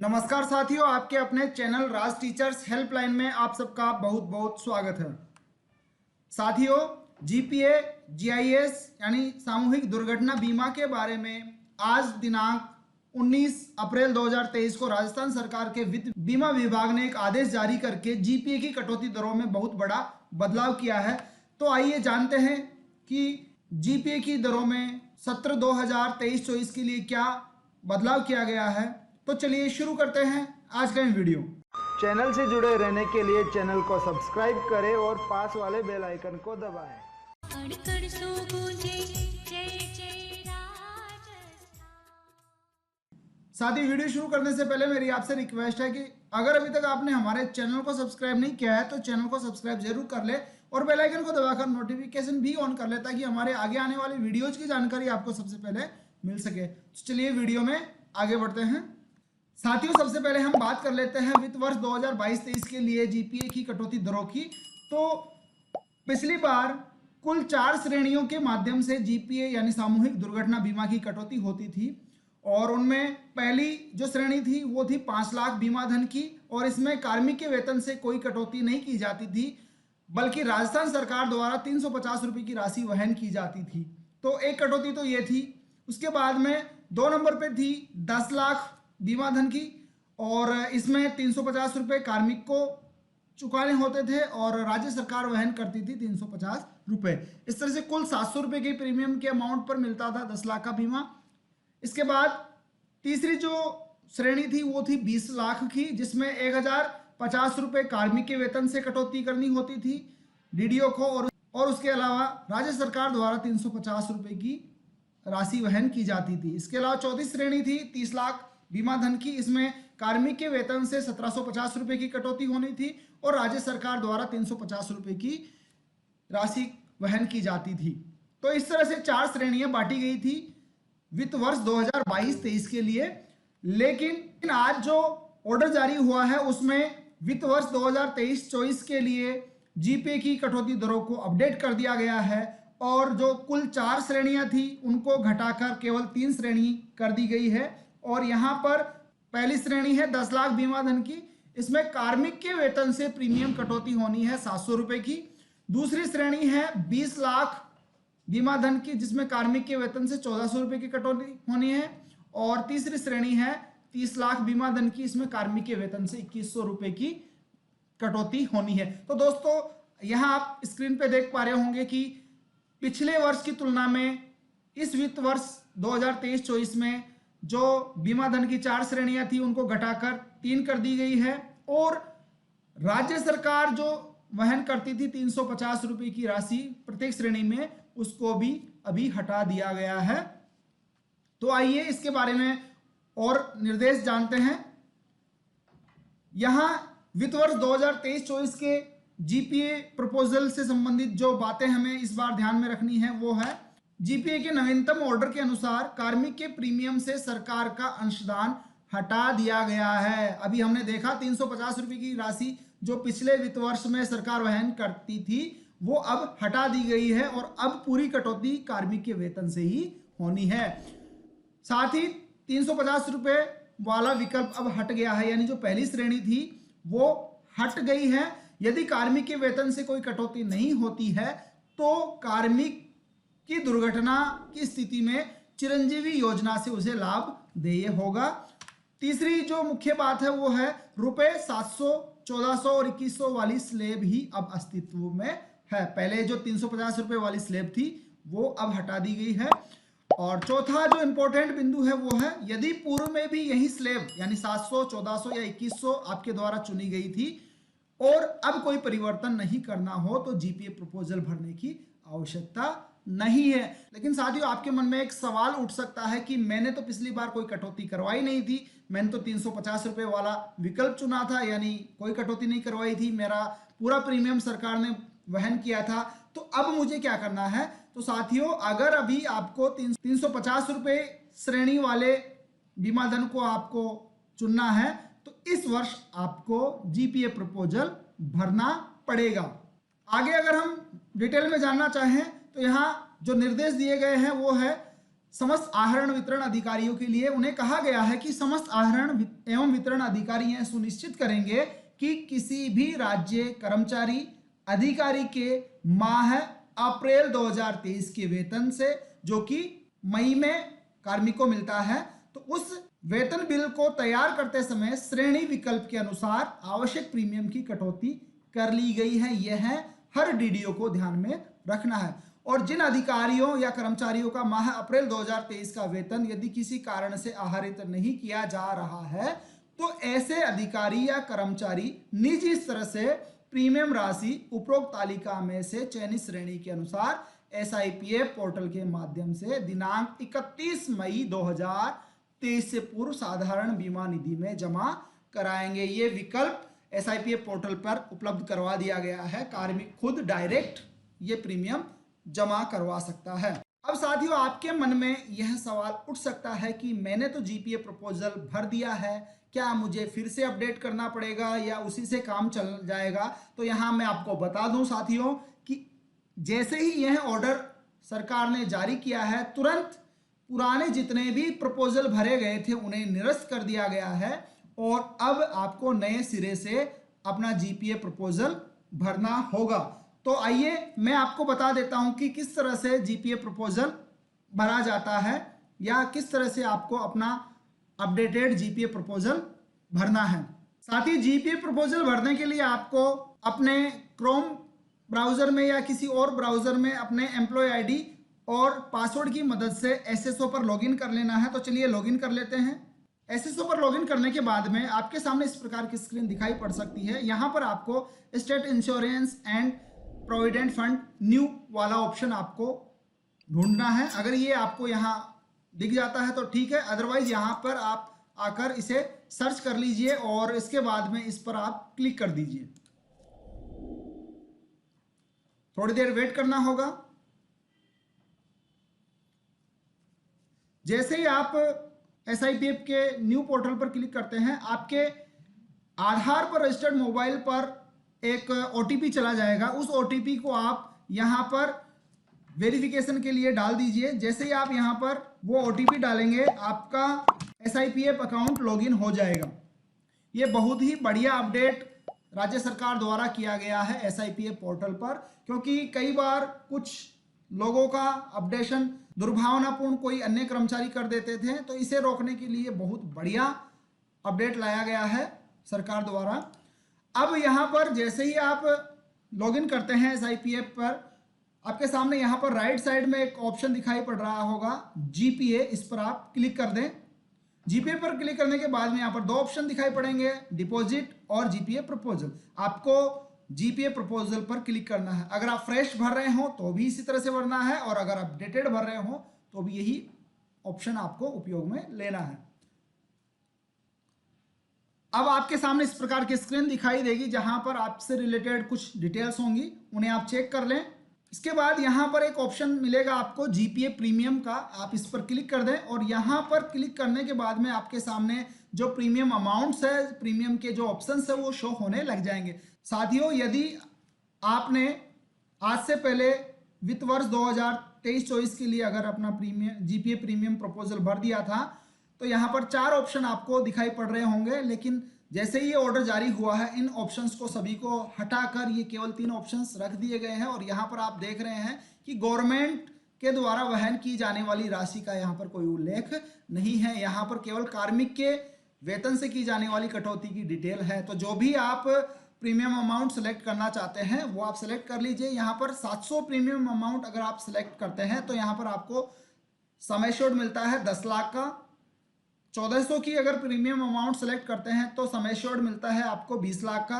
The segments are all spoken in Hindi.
नमस्कार साथियों, आपके अपने चैनल राज टीचर्स हेल्पलाइन में आप सबका बहुत बहुत स्वागत है। साथियों, जीपीए जीआईएस यानी सामूहिक दुर्घटना बीमा के बारे में आज दिनांक 19 अप्रैल 2023 को राजस्थान सरकार के वित्त बीमा विभाग ने एक आदेश जारी करके जीपीए की कटौती दरों में बहुत बड़ा बदलाव किया है। तो आइए जानते हैं कि जीपीए की दरों में सत्र 2023-24 के लिए क्या बदलाव किया गया है। तो चलिए शुरू करते हैं आज का वीडियो। चैनल से जुड़े रहने के लिए चैनल को सब्सक्राइब करें और पास वाले बेल आइकन को दबाएं। साथ ही वीडियो शुरू करने से पहले मेरी आपसे रिक्वेस्ट है कि अगर अभी तक आपने हमारे चैनल को सब्सक्राइब नहीं किया है तो चैनल को सब्सक्राइब जरूर कर ले और बेल आइकन को दबाकर नोटिफिकेशन भी ऑन कर ले ताकि हमारे आगे आने वाले वीडियोज की जानकारी आपको सबसे पहले मिल सके। तो चलिए वीडियो में आगे बढ़ते हैं। साथियों, सबसे पहले हम बात कर लेते हैं वित्त वर्ष 2022-23 के लिए जीपीए की कटौती दरों की। तो पिछली बार कुल 4 श्रेणियों के माध्यम से जीपीए यानी सामूहिक दुर्घटना बीमा की कटौती होती थी और उनमें पहली जो श्रेणी थी वो थी 5 लाख बीमा धन की और इसमें कार्मिक के वेतन से कोई कटौती नहीं की जाती थी बल्कि राजस्थान सरकार द्वारा 350 रुपये की राशि वहन की जाती थी। तो एक कटौती तो ये थी। उसके बाद में 2 नंबर पे थी 10 लाख बीमा धन की और इसमें 350 रुपये कार्मिक को चुकाने होते थे और राज्य सरकार वहन करती थी 350 रुपये। इस तरह से कुल 700 रुपये के प्रीमियम के अमाउंट पर मिलता था 10 लाख का बीमा। इसके बाद तीसरी जो श्रेणी थी वो थी 20 लाख की, जिसमें 1050 रुपये कार्मिक के वेतन से कटौती करनी होती थी डीडीओ को और उसके अलावा राज्य सरकार द्वारा 350 रुपये की राशि वहन की जाती थी। इसके अलावा चौथी श्रेणी थी 30 लाख बीमा धन की। इसमें कार्मिक के वेतन से 1750 रुपये की कटौती होनी थी और राज्य सरकार द्वारा 350 रुपये की राशि वहन की जाती थी। तो इस तरह से 4 श्रेणियां बांटी गई थी वित्त वर्ष 2022-23 के लिए। लेकिन आज जो ऑर्डर जारी हुआ है उसमें वित्त वर्ष 2023-24 के लिए जीपीए की कटौती दरों को अपडेट कर दिया गया है और जो कुल 4 श्रेणियां थी उनको घटाकर केवल 3 श्रेणी कर दी गई है। और यहाँ पर पहली श्रेणी है 10 लाख बीमा धन की, इसमें कार्मिक के वेतन से प्रीमियम कटौती होनी है 700 रुपये की। दूसरी श्रेणी है 20 लाख बीमा धन की, जिसमें कार्मिक के वेतन से 1400 रुपये की कटौती होनी है। और तीसरी श्रेणी है 30 लाख बीमा धन की, इसमें कार्मिक के वेतन से 2100 रुपये की कटौती होनी है। तो दोस्तों, यहाँ आप स्क्रीन पे देख पा रहे होंगे कि पिछले वर्ष की तुलना में इस वित्त वर्ष 2023-24 में जो बीमा धन की 4 श्रेणियां थी उनको घटाकर 3 कर दी गई है और राज्य सरकार जो वहन करती थी 350 रुपये की राशि प्रत्येक श्रेणी में, उसको भी अभी हटा दिया गया है। तो आइए इसके बारे में और निर्देश जानते हैं। यहां वित्त वर्ष 2023-24 के जीपीए प्रपोजल से संबंधित जो बातें हमें इस बार ध्यान में रखनी है वो है जीपीए के नवीनतम ऑर्डर के अनुसार कार्मिक के प्रीमियम से सरकार का अंशदान हटा दिया गया है। अभी हमने देखा 350 रुपये की राशि जो पिछले वित्त वर्ष में सरकार वहन करती थी वो अब हटा दी गई है और अब पूरी कटौती कार्मिक के वेतन से ही होनी है। साथ ही 350 रुपये वाला विकल्प अब हट गया है, यानी जो पहली श्रेणी थी वो हट गई है। यदि कार्मिक के वेतन से कोई कटौती नहीं होती है तो कार्मिक की दुर्घटना की स्थिति में चिरंजीवी योजना से उसे लाभ देय होगा। तीसरी जो मुख्य बात है वो है रुपए 700, 1400 और 2100 वाली स्लेब ही अब अस्तित्व में है। पहले जो 350 रुपये वाली स्लेब थी वो अब हटा दी गई है। और चौथा जो इंपॉर्टेंट बिंदु है वो है यदि पूर्व में भी यही स्लेब यानी 700, 1400 या 2100 आपके द्वारा चुनी गई थी और अब कोई परिवर्तन नहीं करना हो तो जीपीए प्रपोजल भरने की आवश्यकता नहीं है। लेकिन साथियों, आपके मन में एक सवाल उठ सकता है कि मैंने तो पिछली बार कोई कटौती करवाई नहीं थी, मैंने तो 350 रुपये वाला विकल्प चुना था, यानी कोई कटौती नहीं करवाई थी, मेरा पूरा प्रीमियम सरकार ने वहन किया था, तो अब मुझे क्या करना है। तो साथियों, अगर अभी आपको 350 रुपये श्रेणी वाले बीमा धन को आपको चुनना है तो इस वर्ष आपको जीपीए प्रपोजल भरना पड़ेगा। आगे अगर हम डिटेल में जानना चाहें तो यहाँ जो निर्देश दिए गए हैं वो है समस्त आहरण वितरण अधिकारियों के लिए उन्हें कहा गया है कि समस्त आहरण एवं वितरण अधिकारी यह सुनिश्चित करेंगे कि किसी भी राज्य कर्मचारी अधिकारी के माह अप्रैल 2023 के वेतन से, जो कि मई में कार्मिक को मिलता है, तो उस वेतन बिल को तैयार करते समय श्रेणी विकल्प के अनुसार आवश्यक प्रीमियम की कटौती कर ली गई है। यह हर डीडीओ को ध्यान में रखना है। और जिन अधिकारियों या कर्मचारियों का माह अप्रैल 2023 का वेतन यदि किसी कारण से आहरित नहीं किया जा रहा है, तो ऐसे अधिकारी या कर्मचारी निजी स्तर से प्रीमियम राशि उपरोक्त तालिका में से चयनित श्रेणी के अनुसार SIPF पोर्टल के माध्यम से दिनांक 31 मई 2023 से पूर्व साधारण बीमा निधि में जमा कराएंगे। ये विकल्प SIPF पोर्टल पर उपलब्ध करवा दिया गया है। कार्मिक खुद डायरेक्ट ये प्रीमियम जमा करवा सकता है। अब साथियों, आपके मन में यह सवाल उठ सकता है कि मैंने तो GPA प्रपोजल भर दिया है, क्या मुझे फिर से अपडेट करना पड़ेगा या उसी से काम चल जाएगा? तो यहाँ मैं आपको बता दूं साथियों कि जैसे ही यह ऑर्डर सरकार ने जारी किया है, तुरंत पुराने जितने भी प्रपोजल भरे गए थे उन्हें निरस्त कर दिया गया है और अब आपको नए सिरे से अपना GPA प्रपोजल भरना होगा। तो आइए मैं आपको बता देता हूं कि किस तरह से GPA प्रपोजल भरा जाता है या किस तरह से आपको अपना अपडेटेड GPA प्रपोजल भरना है। साथ ही GPA प्रपोजल भरने के लिए आपको अपने क्रोम ब्राउजर में या किसी और ब्राउजर में अपने एम्प्लॉय ID और पासवर्ड की मदद से SSO पर लॉगिन कर लेना है। तो चलिए लॉगिन कर लेते हैं। SSO पर लॉगिन करने के बाद में आपके सामने इस प्रकार की स्क्रीन दिखाई पड़ सकती है। यहाँ पर आपको state insurance and provident fund new वाला ऑप्शन आपको ढूंढना है। अगर ये आपको यहाँ दिख जाता है तो ठीक है, अदरवाइज यहाँ पर आप आकर इसे सर्च कर लीजिए और इसके बाद में इस पर आप क्लिक कर दीजिए। थोड़ी देर वेट करना होगा। जैसे ही आप SIPF के न्यू पोर्टल पर क्लिक करते हैं, आपके आधार पर रजिस्टर्ड मोबाइल पर एक OTP चला जाएगा। उस OTP को आप यहाँ पर वेरिफिकेशन के लिए डाल दीजिए। जैसे ही आप यहाँ पर वो OTP डालेंगे, आपका SIPF अकाउंट लॉगिन हो जाएगा। ये बहुत ही बढ़िया अपडेट राज्य सरकार द्वारा किया गया है SIPF पोर्टल पर, क्योंकि कई बार कुछ लोगों का अपडेशन दुर्भावनापूर्ण कोई अन्य कर्मचारी कर देते थे, तो इसे रोकने के लिए बहुत बढ़िया अपडेट लाया गया है सरकार द्वारा। अब यहाँ पर जैसे ही आप लॉगिन करते हैं SIPF पर, आपके सामने यहाँ पर राइट साइड में एक ऑप्शन दिखाई पड़ रहा होगा GPA, इस पर आप क्लिक कर दें। GPA पर क्लिक करने के बाद में यहाँ पर दो ऑप्शन दिखाई पड़ेंगे, डिपॉजिट और GPA प्रपोजल। आपको GPA प्रपोजल पर क्लिक करना है। अगर आप फ्रेश भर रहे हो तो भी इसी तरह से भरना है और अगर अपडेटेड भर रहे हो तो भी यही ऑप्शन आपको उपयोग में लेना है। अब आपके सामने इस प्रकार की स्क्रीन दिखाई देगी जहां पर आपसे रिलेटेड कुछ डिटेल्स होंगी, उन्हें आप चेक कर लें। इसके बाद यहाँ पर एक ऑप्शन मिलेगा आपको GPA प्रीमियम का, आप इस पर क्लिक कर दें और यहाँ पर क्लिक करने के बाद में आपके सामने जो प्रीमियम अमाउंट्स है, प्रीमियम के जो ऑप्शंस है वो शो होने लग जाएंगे। साथियों, यदि आपने आज से पहले वित्त वर्ष 2023-24 के लिए अगर अपना GPA प्रीमियम प्रपोजल भर दिया था तो यहाँ पर 4 ऑप्शन आपको दिखाई पड़ रहे होंगे, लेकिन जैसे ही ये ऑर्डर जारी हुआ है इन ऑप्शंस को सभी को हटाकर ये केवल 3 ऑप्शंस रख दिए गए हैं। और यहाँ पर आप देख रहे हैं कि गवर्नमेंट के द्वारा वहन की जाने वाली राशि का यहाँ पर कोई उल्लेख नहीं है। यहाँ पर केवल कार्मिक के वेतन से की जाने वाली कटौती की डिटेल है। तो जो भी आप प्रीमियम अमाउंट सेलेक्ट करना चाहते हैं वो आप सेलेक्ट कर लीजिए। यहाँ पर 700 प्रीमियम अमाउंट अगर आप सेलेक्ट करते हैं तो यहाँ पर आपको सम एश्योर्ड मिलता है 10 लाख का। 1400 की अगर प्रीमियम अमाउंट सेलेक्ट करते हैं तो सम एश्योर्ड मिलता है आपको 20 लाख का।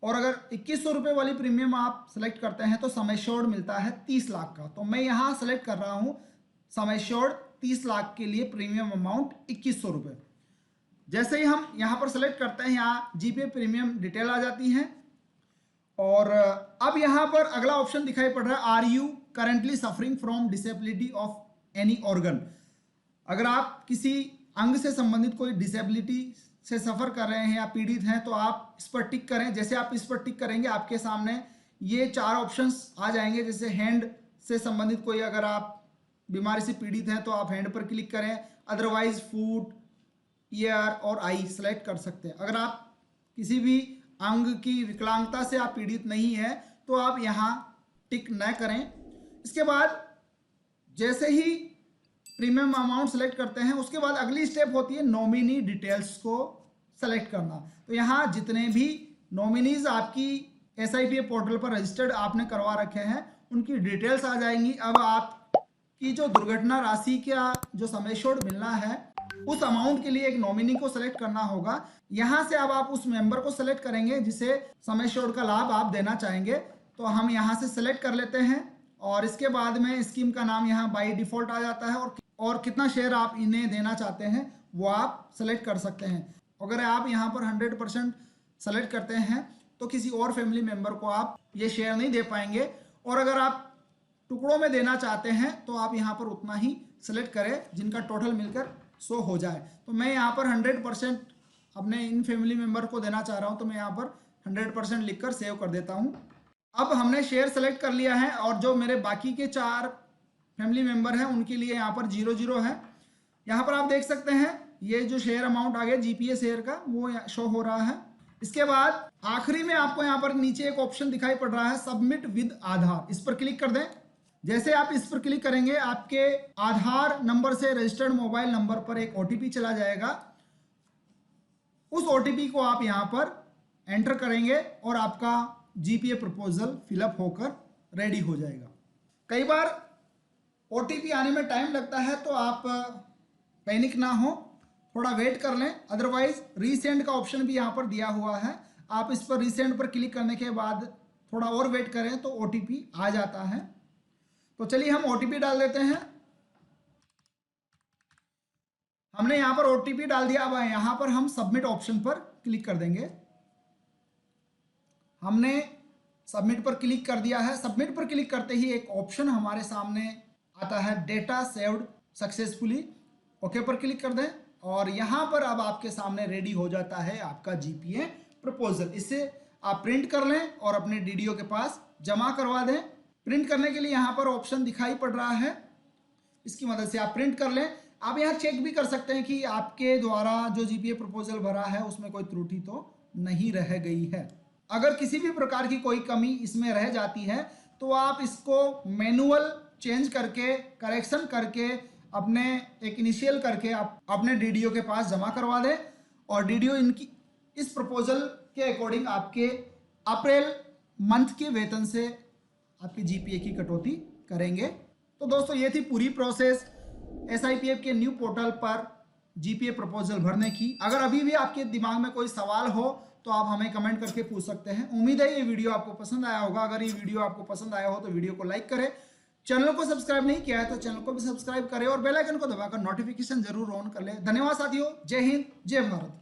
और अगर 2100 रुपये वाली प्रीमियम आप सेलेक्ट करते हैं तो सम एश्योर्ड मिलता है 30 लाख का। तो मैं यहाँ सेलेक्ट कर रहा हूँ सम एश्योर्ड 30 लाख के लिए प्रीमियम अमाउंट 2100 रुपये। जैसे ही हम यहाँ पर सेलेक्ट करते हैं, यहाँ GPA प्रीमियम डिटेल आ जाती है। और अब यहाँ पर अगला ऑप्शन दिखाई पड़ रहा है, are you currently suffering from disability of any organ. अगर आप किसी अंग से संबंधित कोई डिसेबिलिटी से सफर कर रहे हैं या पीड़ित हैं तो आप इस पर टिक करें। जैसे आप इस पर टिक करेंगे आपके सामने ये 4 ऑप्शंस आ जाएंगे। जैसे हैंड से संबंधित कोई अगर आप बीमारी से पीड़ित हैं तो आप हैंड पर क्लिक करें, अदरवाइज फूट, ईयर और आई सेलेक्ट कर सकते हैं। अगर आप किसी भी अंग की विकलांगता से आप पीड़ित नहीं है तो आप यहाँ टिक न करें। इसके बाद जैसे ही प्रीमियम अमाउंट सेलेक्ट करते हैं उसके बाद अगली स्टेप होती है नॉमिनी डिटेल्स को सेलेक्ट करना। तो यहाँ जितने भी नॉमिनीज आपकी SIPF पोर्टल पर रजिस्टर्ड आपने करवा रखे हैं उनकी डिटेल्स आ जाएंगी। अब आपकी जो दुर्घटना राशि का जो सम एश्योर्ड मिलना है उस अमाउंट के लिए एक नॉमिनी को सेलेक्ट करना होगा। यहाँ से अब आप उस मेंबर को सेलेक्ट करेंगे जिसे सम एश्योर्ड का लाभ आप देना चाहेंगे। तो हम यहाँ से सेलेक्ट कर लेते हैं और इसके बाद में स्कीम का नाम यहाँ बाय डिफॉल्ट आ जाता है और कितना शेयर आप इन्हें देना चाहते हैं वो आप सेलेक्ट कर सकते हैं। अगर आप यहाँ पर 100% सेलेक्ट करते हैं तो किसी और फैमिली मेंबर को आप ये शेयर नहीं दे पाएंगे, और अगर आप टुकड़ों में देना चाहते हैं तो आप यहाँ पर उतना ही सेलेक्ट करें जिनका टोटल मिलकर 100 हो जाए। तो मैं यहाँ पर 100% अपने इन फैमिली मेंबर को देना चाह रहा हूँ तो मैं यहाँ पर 100% लिखकर सेव कर देता हूँ। अब हमने शेयर सेलेक्ट कर लिया है और जो मेरे बाकी के 4 फैमिली मेंबर हैं उनके लिए यहाँ पर 00 है। यहाँ पर आप देख सकते हैं ये जो शेयर अमाउंट आ गया GPA शेयर का वो शो हो रहा है। इसके बाद आखिरी में आपको यहाँ पर नीचे एक ऑप्शन दिखाई पड़ रहा है सबमिट विद आधार, इस पर क्लिक कर दें। जैसे आप इस पर क्लिक करेंगे आपके आधार नंबर से रजिस्टर्ड मोबाइल नंबर पर एक OTP चला जाएगा। उस OTP को आप यहाँ पर एंटर करेंगे और आपका GPA प्रपोजल फिलअप होकर रेडी हो जाएगा। कई बार OTP आने में टाइम लगता है तो आप पैनिक ना हो, थोड़ा वेट कर लें। अदरवाइज रीसेंड का ऑप्शन भी यहाँ पर दिया हुआ है, आप इस पर रीसेंड पर क्लिक करने के बाद थोड़ा और वेट करें तो OTP आ जाता है। तो चलिए हम OTP डाल देते हैं। हमने यहाँ पर OTP डाल दिया। अब यहाँ पर हम सबमिट ऑप्शन पर क्लिक कर देंगे। हमने सबमिट पर क्लिक कर दिया है। सबमिट पर क्लिक करते ही एक ऑप्शन हमारे सामने आता है डेटा सेव्ड सक्सेसफुली, ओके पर क्लिक कर दें और यहाँ पर अब आपके सामने रेडी हो जाता है आपका GPA प्रपोजल। इसे आप प्रिंट कर लें और अपने DDO के पास जमा करवा दें। प्रिंट करने के लिए यहाँ पर ऑप्शन दिखाई पड़ रहा है, इसकी मदद से आप प्रिंट कर लें। आप यहाँ चेक भी कर सकते हैं कि आपके द्वारा जो GPA प्रपोजल भरा है उसमें कोई त्रुटि तो नहीं रह गई है। अगर किसी भी प्रकार की कोई कमी इसमें रह जाती है तो आप इसको मैनुअल चेंज करके, करेक्शन करके, अपने एक इनिशियल करके आप अपने DDO के पास जमा करवा दें और DDO इनकी इस प्रपोजल के अकॉर्डिंग आपके अप्रैल मंथ के वेतन से आपके GPA की कटौती करेंगे। तो दोस्तों ये थी पूरी प्रोसेस SIPF के न्यू पोर्टल पर GPA प्रपोजल भरने की। अगर अभी भी आपके दिमाग में कोई सवाल हो तो आप हमें कमेंट करके पूछ सकते हैं। उम्मीद है ये वीडियो आपको पसंद आया होगा। अगर ये वीडियो आपको पसंद आया हो तो वीडियो को लाइक करें, चैनल को सब्सक्राइब नहीं किया है तो चैनल को भी सब्सक्राइब करें और बेल आइकन को दबाकर नोटिफिकेशन जरूर ऑन कर लें। धन्यवाद साथियों, जय हिंद, जय भारत।